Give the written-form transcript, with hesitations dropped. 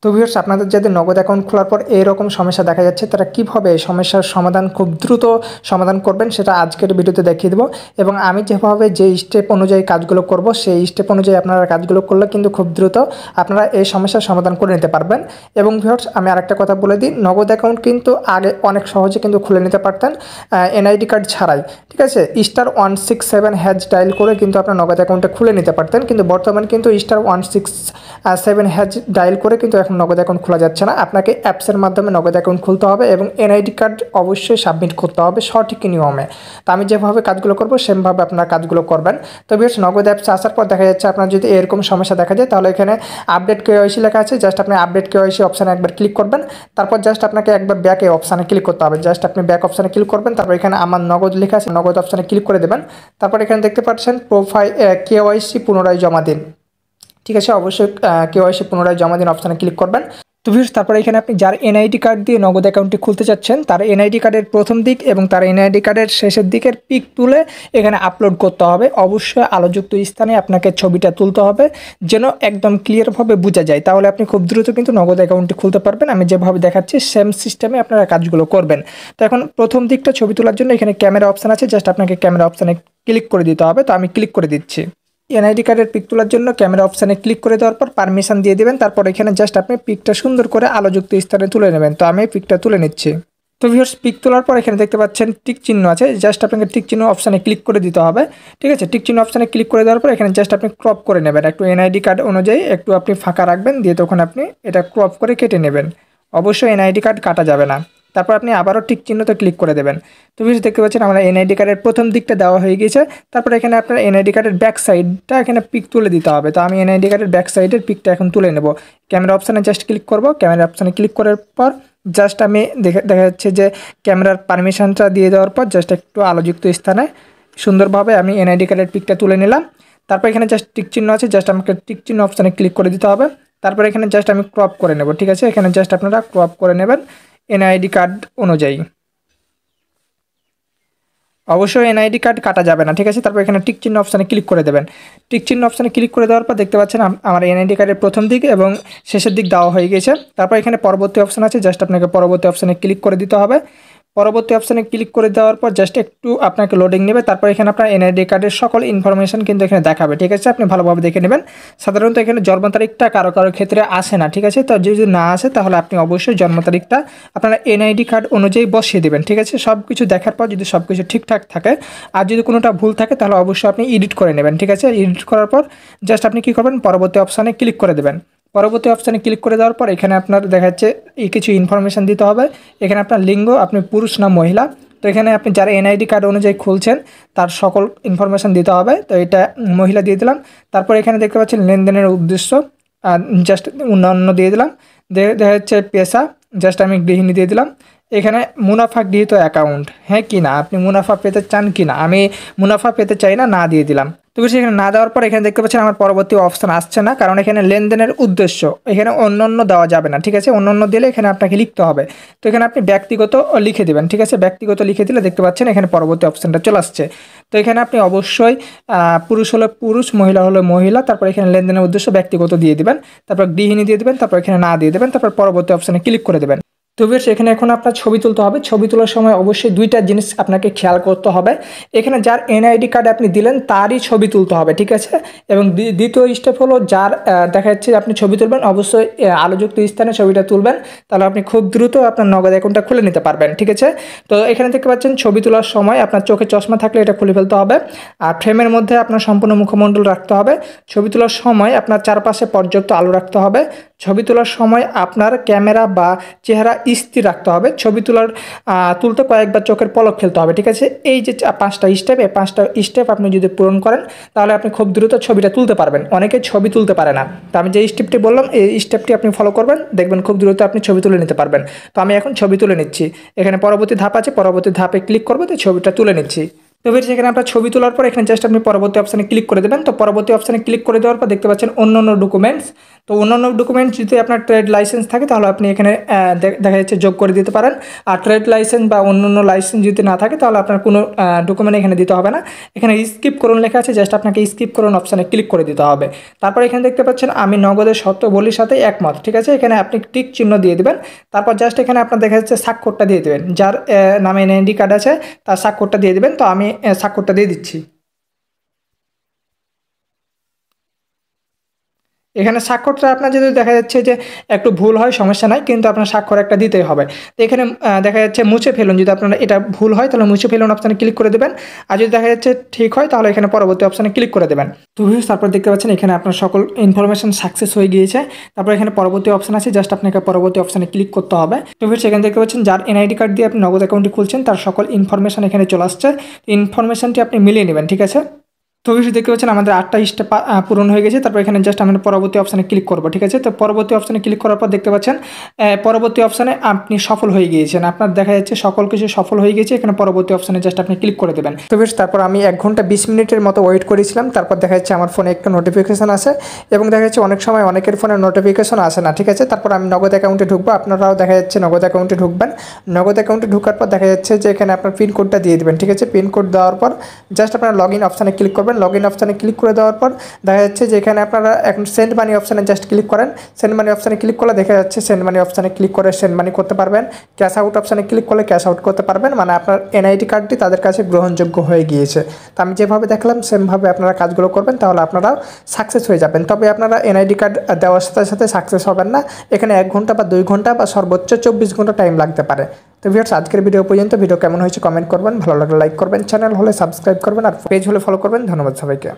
তো ভিউয়ার্স, আপনাদের যাদের নগদ অ্যাকাউন্ট খোলার পর এরকম সমস্যা দেখা যাচ্ছে, তারা কিভাবে এই সমস্যার সমাধান খুব দ্রুত সমাধান করবেন সেটা আজকের ভিডিওতে দেখিয়ে দেবো। এবং আমি যেভাবে যে স্টেপ অনুযায়ী কাজগুলো করব সেই স্টেপ অনুযায়ী আপনারা কাজগুলো করলে কিন্তু খুব দ্রুত আপনারা এই সমস্যার সমাধান করে নিতে পারবেন। এবং ভিউয়ার্স, আমি আরেকটা কথা বলে দিই, নগদ অ্যাকাউন্ট কিন্তু আগে অনেক সহজে কিন্তু খুলে নিতে পারতেন এনআইডি কার্ড ছাড়াই। ঠিক আছে, *167# ডায়াল করে কিন্তু আপনার নগদ অ্যাকাউন্টটা খুলে নিতে পারতেন, কিন্তু বর্তমানে কিন্তু *167# ডায়াল করে কিন্তু নগদ অ্যাকাউন্ট খোলা যাচ্ছে না। আপনাকে অ্যাপসের মাধ্যমে নগদ অ্যাকাউন্ট খুলতে হবে এবং এনআইডি কার্ড অবশ্যই সাবমিট করতে হবে সঠিক নিয়মে। তো আমি যেভাবে কাজগুলো করব সেভাবে আপনারা কাজগুলো করবেন। তো বেশ, নগদ অ্যাপসে আসার পর দেখা যাচ্ছে আপনার যদি এরকম সমস্যা দেখা যায়, তাহলে এখানে আপডেট কেওয়াইসি লেখা আছে। জাস্ট আপনি আপডেট কেওয়াইসি অপশানে একবার ক্লিক করবেন। তারপর জাস্ট আপনাকে একবার ব্যাক এই অপশানে ক্লিক করতে হবে। জাস্ট আপনি ব্যাক অপশানে ক্লিক করবেন, তারপর এখানে আমার নগদ লেখা আছে, নগদ অপশানে ক্লিক করে দেবেন। তারপর এখানে দেখতে পাচ্ছেন প্রোফাইল কেওয়াইসি পুনরায় জমা দিন। ঠিক আছে, অবশ্যই কেওয়াইসি পুনরায় জমা দিন অপশানে ক্লিক করবেন। তো ভিউয়ার্স, তারপরে এখানে আপনি যার এনআইডি কার্ড দিয়ে নগদ অ্যাকাউন্টটি খুলতে চাচ্ছেন তার এনআইডি কার্ডের প্রথম দিক এবং তার এনআইডি কার্ডের শেষের দিকের পিক তুলে এখানে আপলোড করতে হবে। অবশ্যই আলোযুক্ত স্থানে আপনাকে ছবিটা তুলতে হবে যেন একদম ক্লিয়ারভাবে বোঝা যায়, তাহলে আপনি খুব দ্রুত কিন্তু নগদ অ্যাকাউন্টটি খুলতে পারবেন। আমি যেভাবে দেখাচ্ছি সেম সিস্টেমে আপনারা কাজগুলো করবেন। তো এখন প্রথম দিকটা ছবি তোলার জন্য এখানে ক্যামেরা অপশান আছে, জাস্ট আপনাকে ক্যামেরা অপশানে ক্লিক করে দিতে হবে। তো আমি ক্লিক করে দিচ্ছি। এনআইডি কার্ডের পিক তোলার জন্য ক্যামেরা অপশানে ক্লিক করে দেওয়ার পর পারমিশন দিয়ে দেবেন। তারপর এখানে জাস্ট আপনি পিকটা সুন্দর করে আলোযুক্ত স্থানে তুলে নেবেন। তো আমি পিকটা তুলে নিচ্ছি। তো ভিউয়ার্স, পিক তোলার পর এখানে দেখতে পাচ্ছেন টিক চিহ্ন আছে, জাস্ট আপনাকে টিক চিহ্ন অপশানে ক্লিক করে দিতে হবে। ঠিক আছে, টিক চিহ্ন অপশানে ক্লিক করে দেওয়ার পর এখানে জাস্ট আপনি ক্রপ করে নেবেন, একটু এনআইডি কার্ড অনুযায়ী একটু আপনি ফাঁকা রাখবেন, দিয়ে তখন আপনি এটা ক্রপ করে কেটে নেবেন। অবশ্যই এনআইডি কার্ড কাটা যাবে না। তারপর আপনি আবারও টিক চিহ্নতে ক্লিক করে দেবেন। তো ভিউয়ার্স, দেখতে পাচ্ছেন আমরা এনআইডি কার্ডের প্রথম দিকটা দেওয়া হয়ে গেছে। তারপর এখানে আপনার এনআইডি কার্ডের ব্যাক সাইডটা এখানে পিক তুলে দিতে হবে। তো আমি এনআইডি কার্ডের ব্যাক সাইডের পিকটা এখন তুলে নেব। ক্যামেরা অপশানে জাস্ট ক্লিক করব। ক্যামেরা অপশানে ক্লিক করার পর জাস্ট আমি দেখা যাচ্ছে যে ক্যামেরার পারমিশনটা দিয়ে দেওয়ার পর জাস্ট একটু আলোযুক্ত স্থানে সুন্দরভাবে আমি এনআইডি কার্ডের পিকটা তুলে নিলাম। তারপর এখানে জাস্ট টিক চিহ্ন আছে, জাস্ট আমাকে টিক চিহ্ন অপশানে ক্লিক করে দিতে হবে। তারপর এখানে জাস্ট আমি ক্রপ করে নেব। ঠিক আছে, এখানে জাস্ট আপনারা ক্রপ করে নেবেন এনআইডি কার্ড অনুযায়ী। অবশ্যই এনআইডি কার্ড কাটা যাবে না। ঠিক আছে, তারপর এখানে টিক চিহ্ন অপশানে ক্লিক করে দেবেন। টিক চিহ্ন অপশানে ক্লিক করে দেওয়ার পর দেখতে পাচ্ছেন আমার এনআইডি কার্ডের প্রথম দিক এবং শেষের দিক দেওয়া হয়ে গেছে। তারপর এখানে পরবর্তী অপশান আছে, জাস্ট আপনাকে পরবর্তী অপশানে ক্লিক করে দিতে হবে। পরবর্তী অপশানে ক্লিক করে দেওয়ার পর জাস্ট একটু আপনাকে লোডিং নেবে। তারপর এখানে আপনার এনআইডি কার্ডের সকল ইনফরমেশন কিন্তু এখানে দেখাবে। ঠিক আছে, আপনি ভালোভাবে দেখে নেবেন। সাধারণত এখানে জন্ম তারিখটা কারো কারো ক্ষেত্রে আসে না। ঠিক আছে, তো যদি না আসে তাহলে আপনি অবশ্যই জন্ম তারিখটা আপনারা এনআইডি কার্ড অনুযায়ী বসিয়ে দেবেন। ঠিক আছে, সব কিছু দেখার পর যদি সব কিছু ঠিকঠাক থাকে আর যদি কোনোটা ভুল থাকে তাহলে অবশ্যই আপনি এডিট করে নেবেন। ঠিক আছে, এডিট করার পর জাস্ট আপনি কী করবেন, পরবর্তী অপশানে ক্লিক করে দেবেন। পরবর্তী অপশানে ক্লিক করে দেওয়ার পর এখানে আপনার দেখা যাচ্ছে কিছু ইনফরমেশান দিতে হবে। এখানে আপনার লিঙ্গ, আপনি পুরুষ না মহিলা। তো এখানে আপনি যারা এনআইডি কার্ড অনুযায়ী খুলছেন তার সকল ইনফরমেশান দিতে হবে। তো এটা মহিলা দিয়ে দিলাম। তারপর এখানে দেখতে পাচ্ছেন লেনদেনের উদ্দেশ্য, জাস্ট অন্যান্য দিয়ে দিলাম। দেখা যাচ্ছে পেশা, জাস্ট আমি গৃহিণী দিয়ে দিলাম। এখানে মুনাফা গৃহীত অ্যাকাউন্ট, হ্যাঁ কি না, আপনি মুনাফা পেতে চান কি না, আমি মুনাফা পেতে চাই না, না দিয়ে দিলাম। তো সেখানে না দেওয়ার পর এখানে দেখতে পাচ্ছেন আমার পরবর্তী অপশান আসছে না, কারণ এখানে লেনদেনের উদ্দেশ্য, এখানে অন্যান্য দেওয়া যাবে না। ঠিক আছে, অন্যান্য দিলে এখানে আপনাকে লিখতে হবে। তো এখানে আপনি ব্যক্তিগত লিখে দেবেন। ঠিক আছে, ব্যক্তিগত লিখে দিলে দেখতে পাচ্ছেন এখানে পরবর্তী অপশানটা চলে আসছে। তো এখানে আপনি অবশ্যই পুরুষ হলে পুরুষ, মহিলা হলে মহিলা, তারপর এখানে লেনদেনের উদ্দেশ্য ব্যক্তিগত দিয়ে দেবেন, তারপর গৃহিণী দিয়ে দেবেন, তারপর এখানে না দিয়ে দেবেন, তারপর পরবর্তী অপশানে ক্লিক করে দেবেন। তো বেশ, এখানে এখন আপনার ছবি তুলতে হবে। ছবি তোলার সময় অবশ্যই দুইটা জিনিস আপনাকে খেয়াল করতে হবে। এখানে যার এনআইডি কার্ড আপনি দিলেন তারই ছবি তুলতে হবে। ঠিক আছে, এবং দ্বিতীয় স্টেপ হলো যার দেখা যাচ্ছে আপনি ছবি তুলবেন, অবশ্যই আলোযুক্ত স্থানে ছবিটা তুলবেন, তাহলে আপনি খুব দ্রুত আপনার নগদ অ্যাকাউন্টটা খুলে নিতে পারবেন। ঠিক আছে, তো এখানে দেখতে পাচ্ছেন ছবি তোলার সময় আপনার চোখে চশমা থাকলে এটা খুলে ফেলতে হবে, আর ফ্রেমের মধ্যে আপনার সম্পূর্ণ মুখমণ্ডল রাখতে হবে। ছবি তোলার সময় আপনার চারপাশে পর্যাপ্ত আলো রাখতে হবে। ছবি তোলার সময় আপনার ক্যামেরা বা চেহারা স্থির রাখতে হবে। ছবি তুলতে কয়েকবার চোখের পলক ফেলতে হবে। ঠিক আছে, এই যে 5টা স্টেপ, এই 5টা স্টেপ আপনি যদি পূরণ করেন তাহলে আপনি খুব দ্রুত ছবিটা তুলতে পারবেন। অনেকে ছবি তুলতে পারে না, তো আমি যে স্টেপটি বললাম এই স্টেপটি আপনি ফলো করবেন, দেখবেন খুব দ্রুত আপনি ছবি তুলে নিতে পারবেন। তো আমি এখন ছবি তুলে নিচ্ছি। এখানে পরবর্তী ধাপ আছে, পরবর্তী ধাপে ক্লিক করবো, তো ছবিটা তুলে নিচ্ছি। তো এবার সেখানে আপনার ছবি তোলার পর এখানে জাস্ট আপনি পরবর্তী অপশানে ক্লিক করে দেবেন। তো পরবর্তী অপশানে ক্লিক করে দেওয়ার পর দেখতে পাচ্ছেন অন্যান্য ডকুমেন্টস। তো অন্যান্য ডকুমেন্টস যদি আপনার ট্রেড লাইসেন্স থাকে তাহলে আপনি এখানে দেখা যাচ্ছে যোগ করে দিতে পারেন। আর ট্রেড লাইসেন্স বা অন্যান্য লাইসেন্স যদি না থাকে তাহলে আপনার কোনো ডকুমেন্ট এখানে দিতে হবে না। এখানে স্কিপ করুন লেখা আছে, জাস্ট আপনাকে স্কিপ করুন অপশানে ক্লিক করে দিতে হবে। তারপর এখানে দেখতে পাচ্ছেন আমি নগদের শর্তাবলীর সাথে একমত, ঠিক আছে। এখানে আপনি টিক চিহ্ন দিয়ে দেবেন। তারপর জাস্ট এখানে আপনার দেখা যাচ্ছে স্বাক্ষরটা দিয়ে দেবেন, যার নামে এনআইডি কার্ড আছে তার স্বাক্ষরটা দিয়ে দেবেন। তো আমি স্বাক্ষরটা দিয়ে দিচ্ছি। এখানে স্বাক্ষরটা আপনার যদি দেখা যাচ্ছে যে একটু ভুল হয় সমস্যা নাই, কিন্তু আপনার স্বাক্ষর একটা দিতেই হবে। তো এখানে দেখা যাচ্ছে মুছে ফেলুন, যদি আপনার এটা ভুল হয় তাহলে মুছে ফেলুন অপশানে ক্লিক করে দেবেন। আর যদি দেখা যাচ্ছে ঠিক হয় তাহলে এখানে পরবর্তী অপশানে ক্লিক করে দেবেন। তো ভিউয়ার্স তারপর দেখতে পাচ্ছেন এখানে আপনার সকল ইনফরমেশন সাকসেস হয়ে গিয়েছে। তারপর এখানে পরবর্তী অপশান আছে, জাস্ট আপনাকে পরবর্তী অপশানে ক্লিক করতে হবে। তো ভিউয়ার্স এখানে দেখতে পাচ্ছেন যার এনআইডি কার্ড দিয়ে আপনি নগদ অ্যাকাউন্টটি খুলছেন তার সকল ইনফরমেশন এখানে চলে আসছে। ইনফরমেশনটি আপনি মিলিয়ে নেবেন, ঠিক আছে। তো অবশ্যই দেখতে পাচ্ছেন আমাদের 8টা স্টেপ পূরণ হয়ে গেছে। তারপর এখানে জাস্ট আমরা পরবর্তী অপশানে ক্লিক করবো, ঠিক আছে। তো পরবর্তী অপশানে ক্লিক করার পর দেখতে পাচ্ছেন পরবর্তী অপশানে আপনি সফল হয়ে গিয়েছেন, আপনার দেখা যাচ্ছে সকল কিছু সফল হয়ে গেছে। এখানে পরবর্তী অপশানে জাস্ট আপনি ক্লিক করে দেবেন। তো বেশ তারপর আমি 1 ঘন্টা 20 মিনিটের মতো ওয়েট করেছিলাম। তারপর দেখা যাচ্ছে আমার ফোনে একটা নোটিফিকেশন আসে এবং দেখা যাচ্ছে অনেক সময় অনেকের ফোনে নোটিফিকেশন আসে না, ঠিক আছে। তারপর আমি নগদ অ্যাকাউন্টে ঢুকবো, আপনারাও দেখা যাচ্ছে নগদ অ্যাকাউন্টে ঢুকবেন। নগদ অ্যাকাউন্টে ঢুকার পর দেখা যাচ্ছে যে এখানে আপনার পিন কোডটা দিয়ে দেবেন, ঠিক আছে। পিন কোড দেওয়ার পর জাস্ট আপনারা লগ ইন অপশানে ক্লিক করবেন। লগ ইন অপশানে ক্লিক করে দেওয়ার পর দেখা যাচ্ছে যে এখানে আপনারা এখন সেন্ড মানি অপশানে জাস্ট ক্লিক করেন। সেন্ড মানি অপশানে ক্লিক করলে দেখা যাচ্ছে সেন্ড মানি অপশানে ক্লিক করে সেন্ড মানি করতে পারবেন। ক্যাশ আউট অপশানে ক্লিক করলে ক্যাশ আউট করতে পারবেন, মানে আপনার এনআইডি কার্ডটি তাদের কাছে গ্রহণযোগ্য হয়ে গিয়েছে। তো আমি যেভাবে দেখলাম সেমভাবে আপনারা কাজগুলো করবেন, তাহলে আপনারাও সাকসেস হয়ে যাবেন। তবে আপনারা এনআইডি কার্ড দেওয়ার সাথে সাথে সাকসেস হবেন না, এখানে 1 ঘন্টা বা 2 ঘন্টা বা সর্বোচ্চ 24 ঘন্টা টাইম লাগতে পারে। তো ভিউয়ার্স আজকের ভিডিও পর্যন্ত। ভিডিও কেমন হয়েছে কমেন্ট করবেন, ভালো লাগলে লাইক করবেন, চ্যানেল হলে সাবস্ক্রাইব করবেন, আর পেজ হলে ফলো করবেন। ধন্যবাদ সবাইকে।